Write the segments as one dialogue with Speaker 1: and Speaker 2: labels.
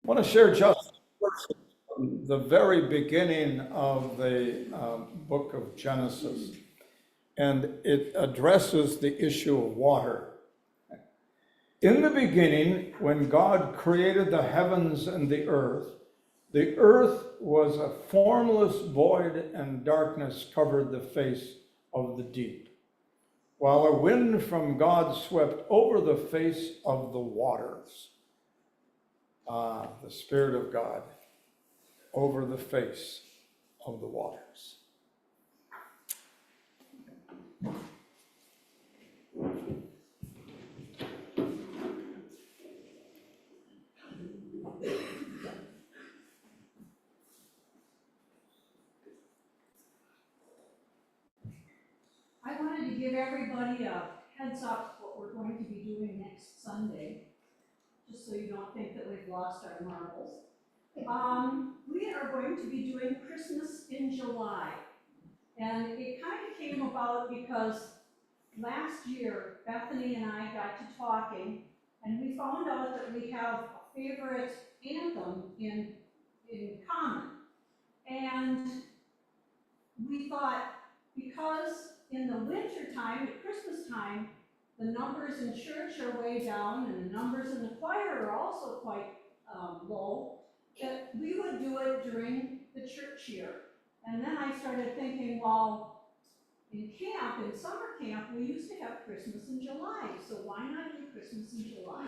Speaker 1: want to share just from the very beginning of the book of Genesis, and it addresses the issue of water. In the beginning, when God created the heavens and the earth was a formless void, and darkness covered the face of the deep, while a wind from God swept over the face of the waters. The Spirit of God over the face of the waters.
Speaker 2: I wanted to give everybody a heads up what we're going to be doing next Sunday, just so you don't think that we've lost our marbles. We are going to be doing Christmas in July. And it kind of came about because last year, Bethany and I got to talking, and we found out that we have a favorite anthem in common. And we thought, because in the winter time, at Christmas time, the numbers in church are way down and the numbers in the choir are also quite low, that we would do it during the church year. And then I started thinking, well, in camp, in summer camp, we used to have Christmas in July, so why not do Christmas in July?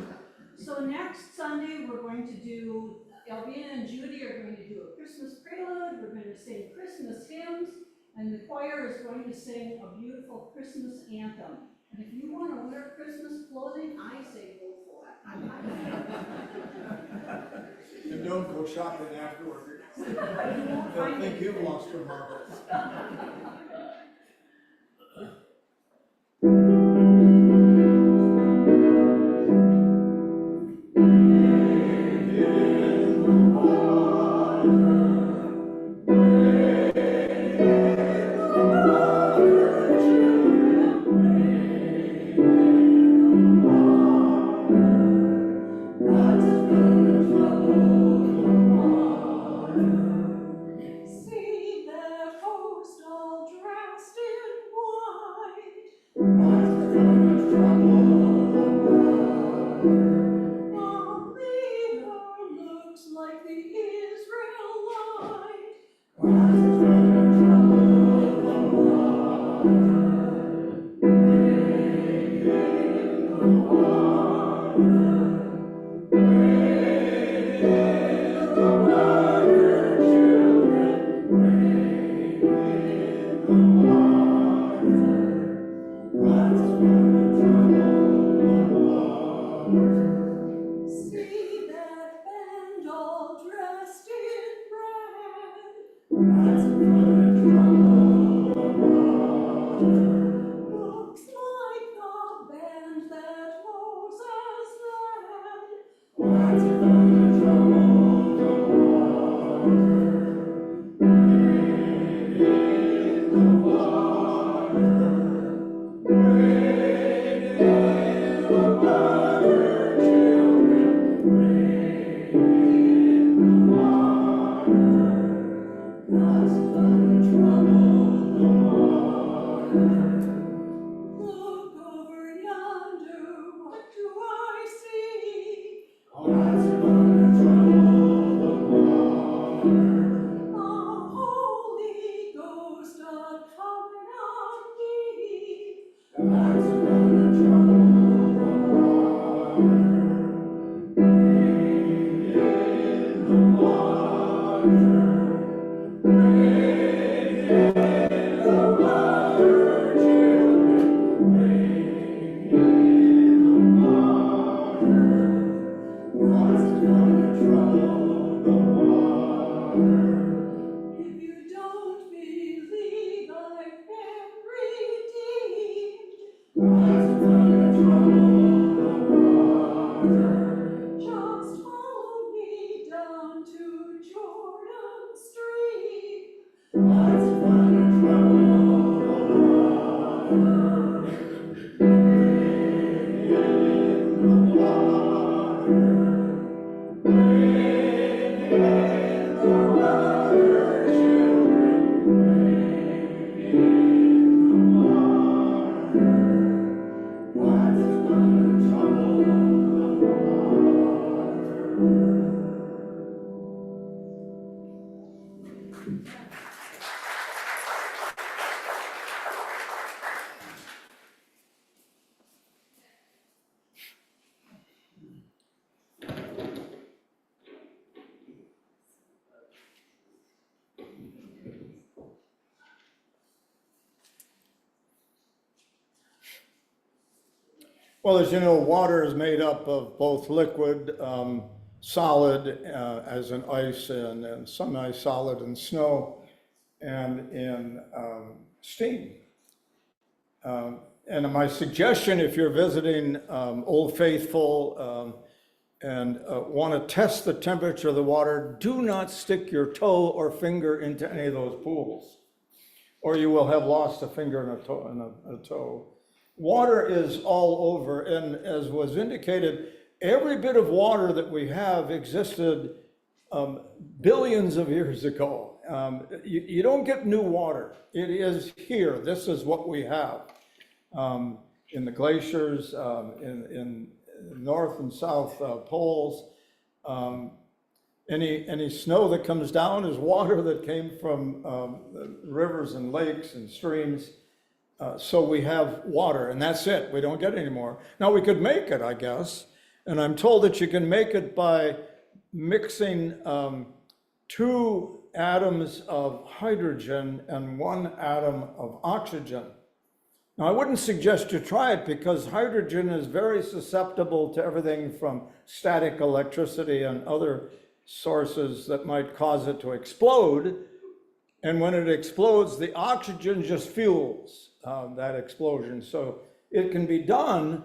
Speaker 2: So next Sunday, we're going to do, Elvina and Judy are going to do a Christmas prelude, we're going to sing Christmas hymns, and the choir is going to sing a beautiful Christmas anthem. And if you want to wear Christmas clothing, I say go for it.
Speaker 3: And don't go shopping afterward. They'll think you've lost your marbles.
Speaker 4: Wait.
Speaker 1: Well, as you know, water is made up of both liquid, solid, as in ice and semi-solid in snow, and in steam. And my suggestion, if you're visiting Old Faithful and want to test the temperature of the water, do not stick your toe or finger into any of those pools, or you will have lost a finger and a toe. Water is all over, and as was indicated, every bit of water that we have existed billions of years ago. You don't get new water. It is here. This is what we have. In the glaciers, in north and south poles. Any snow that comes down is water that came from rivers and lakes and streams. So we have water, and that's it. We don't get any more. Now, we could make it, I guess, and I'm told that you can make it by mixing 2 atoms of hydrogen and 1 atom of oxygen. Now, I wouldn't suggest you try it because hydrogen is very susceptible to everything from static electricity and other sources that might cause it to explode. And when it explodes, the oxygen just fuels that explosion. So it can be done,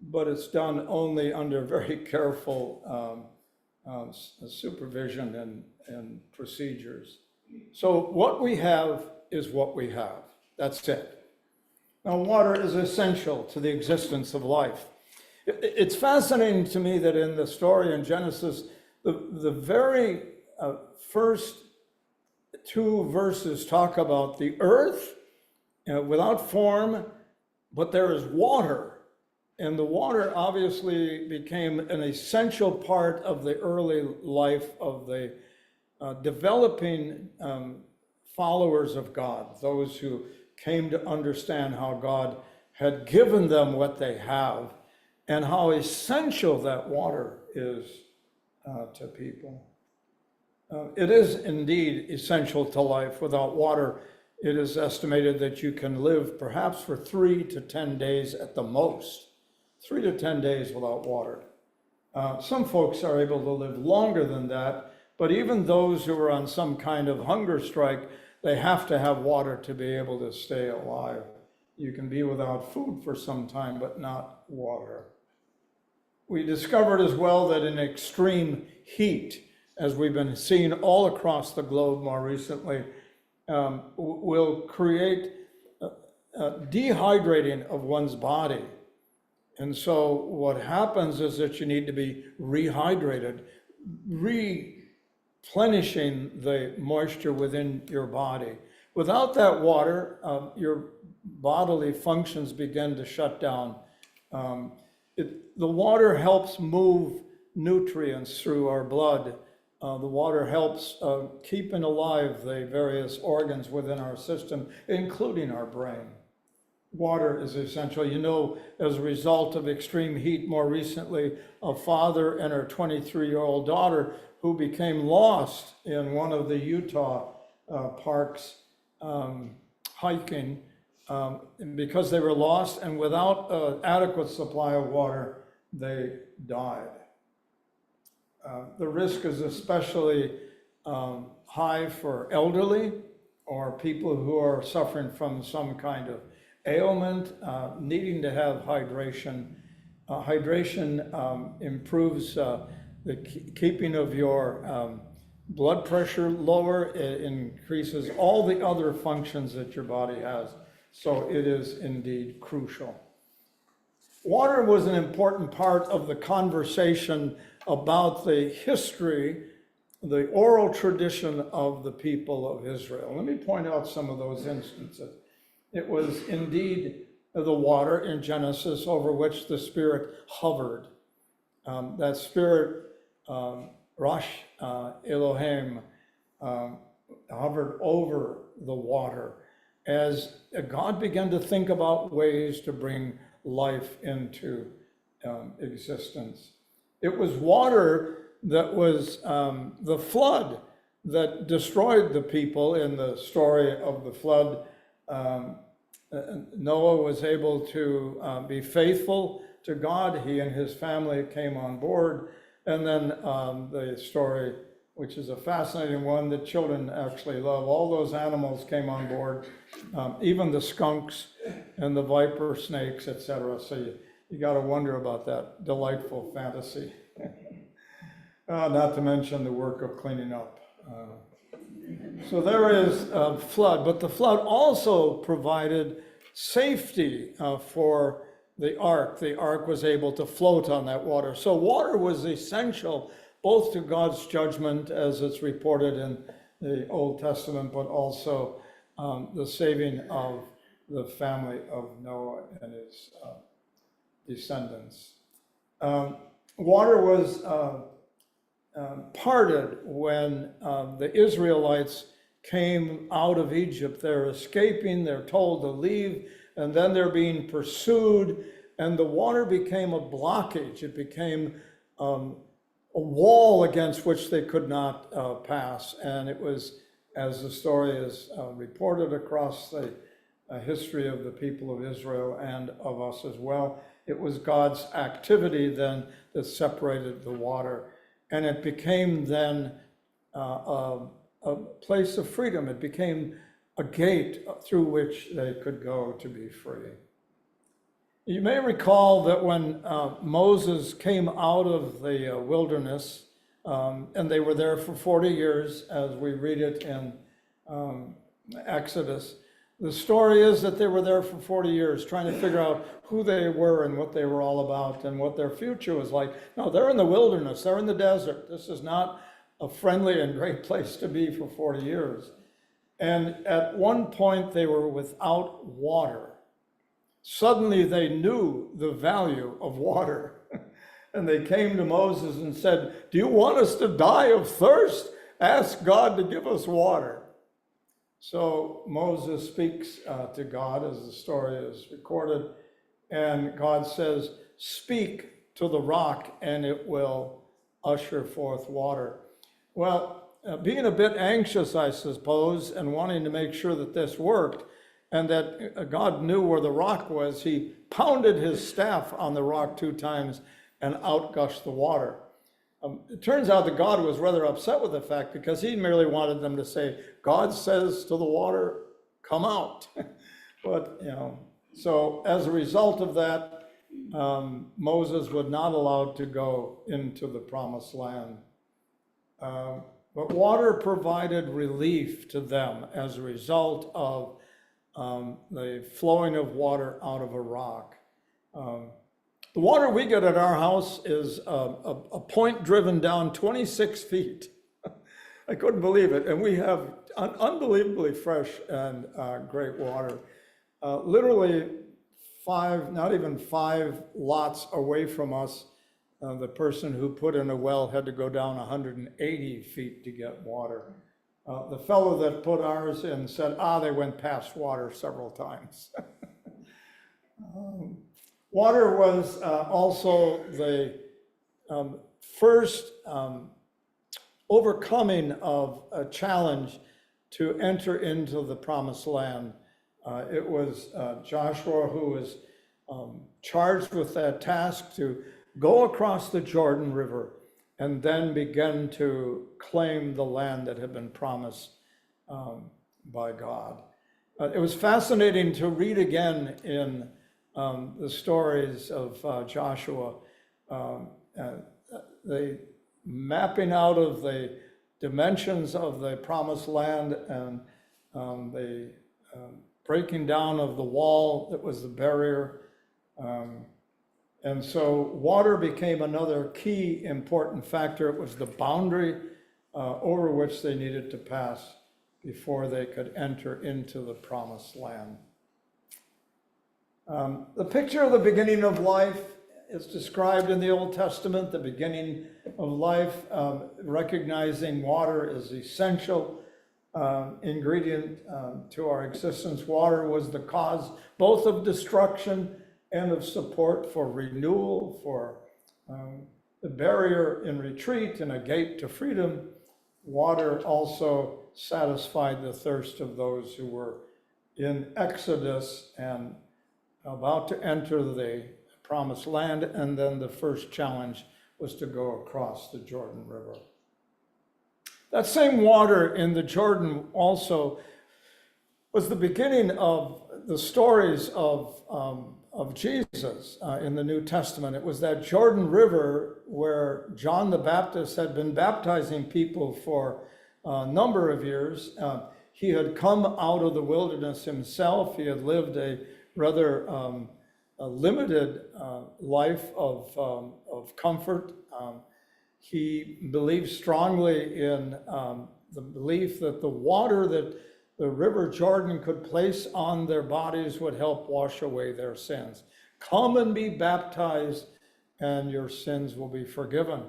Speaker 1: but it's done only under very careful supervision and procedures. So what we have is what we have. That's it. Now, water is essential to the existence of life. It's fascinating to me that in the story in Genesis, the very first 2 verses talk about the earth without form, but there is water. And the water obviously became an essential part of the early life of the developing followers of God, those who came to understand how God had given them what they have and how essential that water is to people. It is indeed essential to life. Without water, it is estimated that you can live perhaps for 3 to 10 days at the most. 3 to 10 days without water. Some folks are able to live longer than that, but even those who are on some kind of hunger strike, they have to have water to be able to stay alive. You can be without food for some time, but not water. We discovered as well that in extreme heat, as we've been seeing all across the globe more recently, will create dehydrating of one's body. And so what happens is that you need to be rehydrated, replenishing the moisture within your body. Without that water, your bodily functions begin to shut down. The water helps move nutrients through our blood. The water helps keeping alive the various organs within our system, including our brain. Water is essential. You know, as a result of extreme heat, more recently, a father and her 23-year-old daughter who became lost in one of the Utah parks hiking, and because they were lost and without an adequate supply of water, they died. The risk is especially high for elderly or people who are suffering from some kind of ailment, needing to have hydration. Hydration improves the keeping of your blood pressure lower. It increases all the other functions that your body has. So it is indeed crucial. Water was an important part of the conversation about the history, the oral tradition of the people of Israel. Let me point out some of those instances. It was indeed the water in Genesis over which the Spirit hovered. That Spirit, Rosh Elohim, hovered over the water as God began to think about ways to bring life into existence. It was water that was the flood that destroyed the people in the story of the flood. Noah was able to be faithful to God. He and his family came on board. And then the story, which is a fascinating one that children actually love, all those animals came on board, even the skunks and the viper snakes, etc. So you got to wonder about that delightful fantasy. Not to mention the work of cleaning up. So there is a flood, but the flood also provided safety for the ark. The ark was able to float on that water. So water was essential both to God's judgment, as it's reported in the Old Testament, but also the saving of the family of Noah and his descendants. Water was parted when the Israelites came out of Egypt. They're escaping, they're told to leave, and then they're being pursued, and the water became a blockage. It became a wall against which they could not pass. And it was, as the story is reported across the history of the people of Israel and of us as well, it was God's activity then that separated the water. And it became then a place of freedom. It became a gate through which they could go to be free. You may recall that when Moses came out of the wilderness, and they were there for 40 years, as we read it in Exodus, the story is that they were there for 40 years trying to figure out who they were and what they were all about and what their future was like. No, they're in the wilderness, they're in the desert. This is not a friendly and great place to be for 40 years. And at one point they were without water. Suddenly they knew the value of water. And they came to Moses and said, "Do you want us to die of thirst? Ask God to give us water." So Moses speaks to God, as the story is recorded, and God says, "Speak to the rock and it will usher forth water." Well, being a bit anxious, I suppose, and wanting to make sure that this worked and that God knew where the rock was, he pounded his staff on the rock 2 times and outgushed the water. It turns out that God was rather upset with the fact, because he merely wanted them to say, "God says to the water, come out." But, so as a result of that, Moses was not allowed to go into the promised land. But water provided relief to them as a result of the flowing of water out of a rock. The water we get at our house is a point driven down 26 feet. I couldn't believe it. And we have unbelievably fresh and great water. Literally 5, not even 5 lots away from us, the person who put in a well had to go down 180 feet to get water. The fellow that put ours in said, they went past water several times. Water was also the first overcoming of a challenge to enter into the promised land. It was Joshua who was charged with that task to go across the Jordan River and then begin to claim the land that had been promised by God. It was fascinating to read again in the stories of Joshua, the mapping out of the dimensions of the promised land and the breaking down of the wall that was the barrier. And so water became another key important factor. It was the boundary over which they needed to pass before they could enter into the promised land. The picture of the beginning of life is described in the Old Testament, the beginning of life, recognizing water is essential. ingredient to our existence. Water was the cause both of destruction and of support for renewal, for the barrier in retreat and a gate to freedom. Water also satisfied the thirst of those who were in Exodus and about to enter the promised land, and then the first challenge was to go across the Jordan River. That same water in the Jordan also was the beginning of the stories of Jesus in the New Testament. It was that Jordan River where John the Baptist had been baptizing people for a number of years. He had come out of the wilderness himself. He had lived a rather a limited life of comfort. He believed strongly in the belief that the water that the River Jordan could place on their bodies would help wash away their sins. Come and be baptized, and your sins will be forgiven.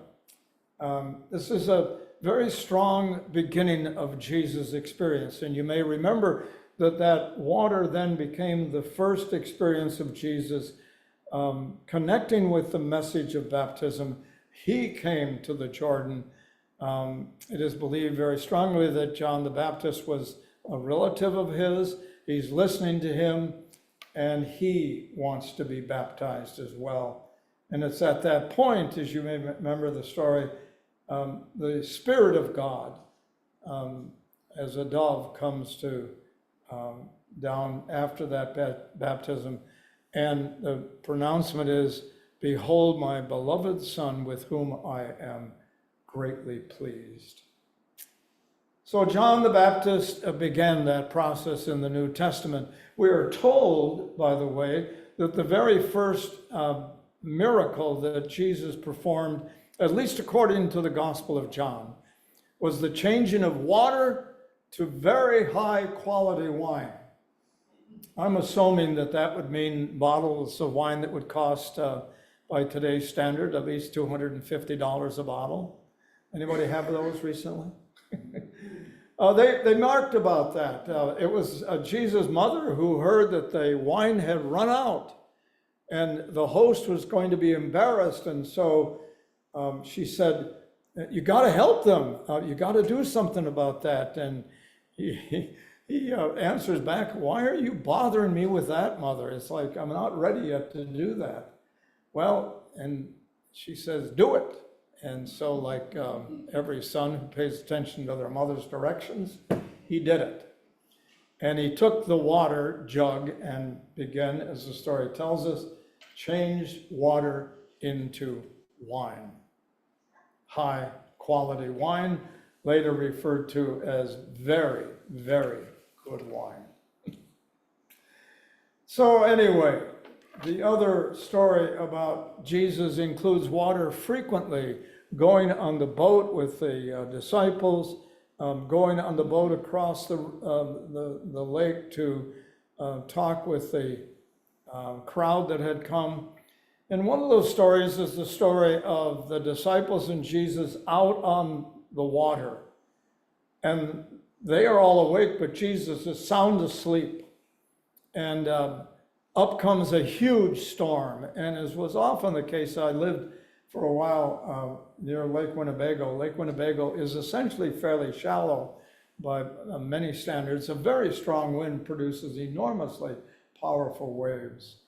Speaker 1: This is a very strong beginning of Jesus' experience, and you may remember that water then became the first experience of Jesus connecting with the message of baptism. He came to the Jordan. It is believed very strongly that John the Baptist was a relative of his. He's listening to him, and he wants to be baptized as well. And it's at that point, as you may remember the story, the Spirit of God, as a dove, comes to down after that baptism, and the pronouncement is, "Behold my beloved Son, with whom I am greatly pleased." So John the Baptist began that process in the New Testament. We are told, by the way, that the very first miracle that Jesus performed, at least according to the Gospel of John, was the changing of water to very high quality wine. I'm assuming that would mean bottles of wine that would cost, by today's standard, at least $250 a bottle. Anybody have those recently? They marked about that. It was Jesus' mother who heard that the wine had run out, and the host was going to be embarrassed, and so she said, "You got to help them. You got to do something about that." And he answers back, "Why are you bothering me with that, mother? It's like I'm not ready yet to do that." Well, and she says, "Do it." And so, like every son who pays attention to their mother's directions, he did it. And he took the water jug and began, as the story tells us, changed water into wine. High quality wine, later referred to as very, very good wine. So anyway, the other story about Jesus includes water frequently, going on the boat with the disciples, going on the boat across the lake to talk with the crowd that had come. And one of those stories is the story of the disciples and Jesus out on the water. And they are all awake, but Jesus is sound asleep. And up comes a huge storm. And as was often the case, I lived for a while near Lake Winnebago. Lake Winnebago is essentially fairly shallow by many standards. A very strong wind produces enormously powerful waves.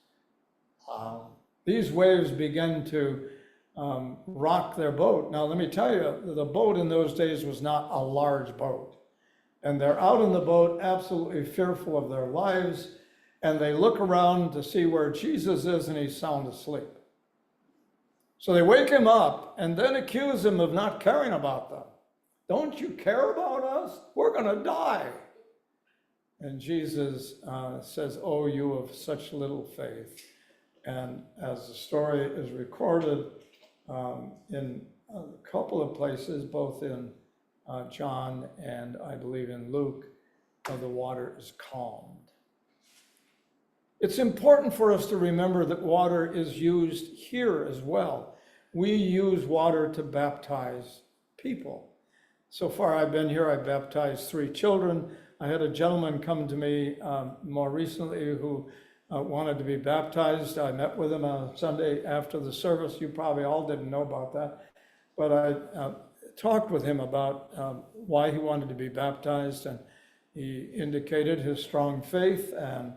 Speaker 1: These waves begin to rock their boat. Now, let me tell you, the boat in those days was not a large boat. And they're out in the boat absolutely fearful of their lives. And they look around to see where Jesus is, and he's sound asleep. So they wake him up and then accuse him of not caring about them. "Don't you care about us? We're going to die." And Jesus says, "Oh, you of such little faith." And as the story is recorded in a couple of places, both in John and I believe in Luke, the water is calmed. It's important for us to remember that water is used here as well. We use water to baptize people. So far I've been here, I've baptized 3 children. I had a gentleman come to me more recently who wanted to be baptized. I met with him on Sunday after the service. You probably all didn't know about that. But I talked with him about why he wanted to be baptized, and he indicated his strong faith and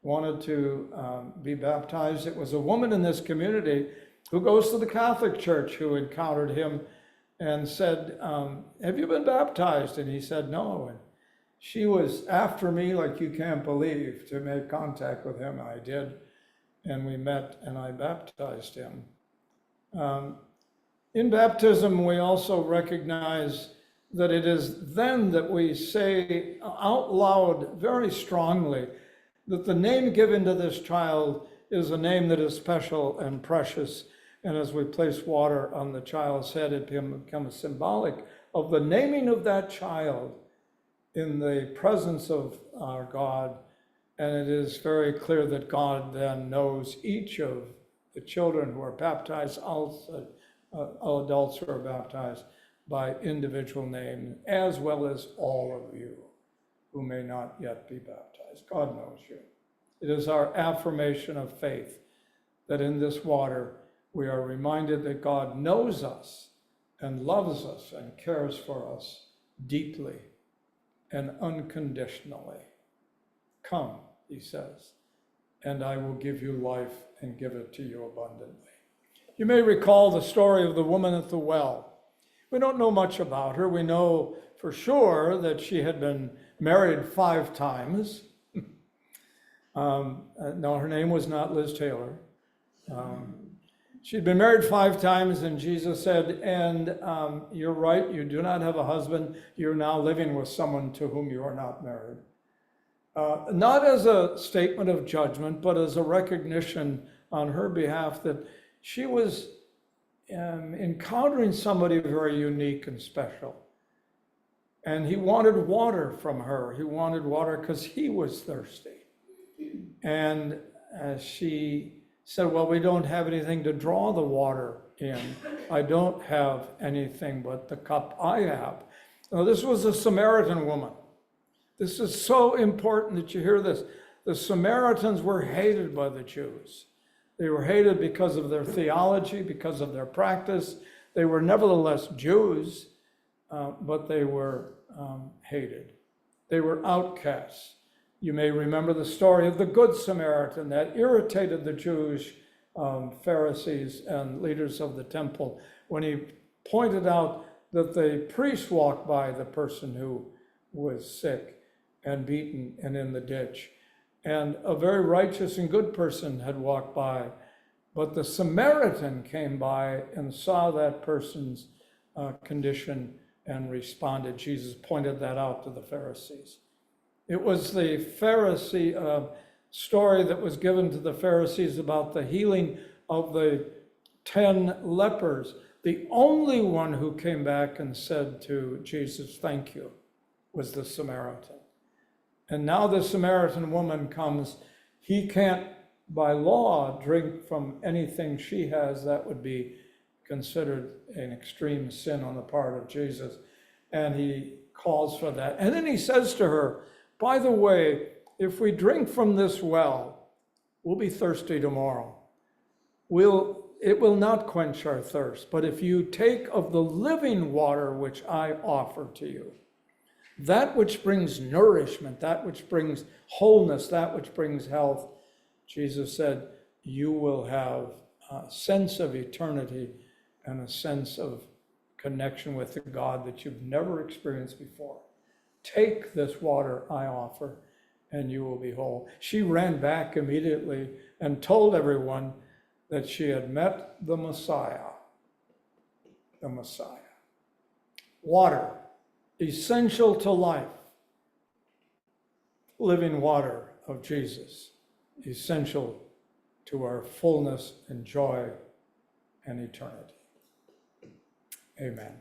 Speaker 1: wanted to be baptized. It was a woman in this community who goes to the Catholic Church who encountered him and said, have you been baptized? And he said, no. And she was after me like you can't believe to make contact with him. I did, and we met, and I baptized him. In baptism, we also recognize that it is then that we say out loud very strongly that the name given to this child is a name that is special and precious. And as we place water on the child's head, it becomes symbolic of the naming of that child in the presence of our God. And it is very clear that God then knows each of the children who are baptized, also adults who are baptized, by individual name, as well as all of you who may not yet be baptized. God knows you. It is our affirmation of faith that in this water we are reminded that God knows us and loves us and cares for us deeply and unconditionally. Come, he says, and I will give you life and give it to you abundantly. You may recall the story of the woman at the well. We don't know much about her. We know for sure that she had been married 5 times. No, her name was not Liz Taylor. She'd been married 5 times, and Jesus said, and you're right, you do not have a husband. You're now living with someone to whom you are not married. Not as a statement of judgment, but as a recognition on her behalf that she was encountering somebody very unique and special. And he wanted water from her. He wanted water because he was thirsty. And she said, well, we don't have anything to draw the water in. I don't have anything but the cup I have. Now, this was a Samaritan woman. This is so important that you hear this. The Samaritans were hated by the Jews. They were hated because of their theology, because of their practice. They were nevertheless Jews, but they were hated. They were outcasts. You may remember the story of the Good Samaritan that irritated the Jewish Pharisees and leaders of the temple when he pointed out that the priest walked by the person who was sick and beaten and in the ditch. And a very righteous and good person had walked by, but the Samaritan came by and saw that person's condition and responded. Jesus pointed that out to the Pharisees. It was the Pharisee story that was given to the Pharisees about the healing of the 10 lepers. The only one who came back and said to Jesus, thank you, was the Samaritan. And now the Samaritan woman comes. He can't, by law, drink from anything she has. That would be considered an extreme sin on the part of Jesus. And he calls for that. And then he says to her, by the way, if we drink from this well, we'll be thirsty tomorrow. It will not quench our thirst. But if you take of the living water which I offer to you, that which brings nourishment, that which brings wholeness, that which brings health, Jesus said, you will have a sense of eternity and a sense of connection with the God that you've never experienced before. Take this water I offer, and you will be whole. She ran back immediately and told everyone that she had met the Messiah. The Messiah. Water, essential to life. Living water of Jesus, essential to our fullness and joy and eternity. Amen.